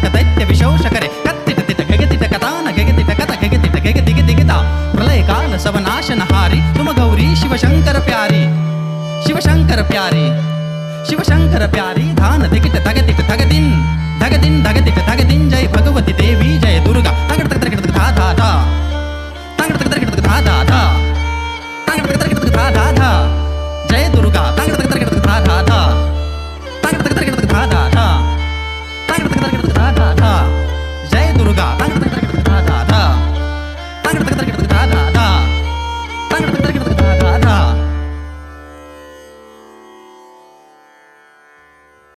ಭಯಾನಕ ದೈತ್ಯ ವಿಶೋಷಕರೆ ಕತ್ತಿಟ ತಿಟ ಗಗತಿಟ ಕಥಾನ ಗಗತಿಟ ಕಥ ಗಗತಿಟ ಗಗದಿಗೆ ದಿಗಿತ ಪ್ರಳಯ ಕಾಲ ಸವನಾಶನಹಾರಿ ತುಮ ಗೌರಿ ಶಿವಶಂಕರ ಪ್ಯಾರಿ ಶಿವಶಂಕರ ಪ್ಯಾರಿ ಶಿವಶಂಕರ ಪ್ಯಾರಿ ಧಾನ ದಿಗಿಟ ತಗದಿಟ ತಗದಿನ್ ಧಗದಿನ್ ಧಗದಿಟ ತಗದಿನ್ ಜಯ ಭಗವತಿ ದೇವಿ ಜಯ ದುರ್ಗಾ ತಗಡ ತಗಡ ತಗಡ ಧಾ ಧಾ ಧಾ ತಗಡ ತಗಡ ತಗಡ ಧಾ ಧಾ ಧಾ ತಗಡ ತಗಡ ತಗಡ ಧಾ ಧಾ ಧಾ ಜಯ ದುರ್ಗಾ ತಗಡ ತಗಡ ತಗಡ ಧಾ ಧಾ ಧಾ ತಗಡ ತಗಡ ತಗಡ ಧಾ ಧಾ ಧಾ ತಗಡ ತಗಡ ತಗಡ ಧಾ ಧಾ ಧಾ ಜಯ ದುರ್ಗಾ ತಗಡ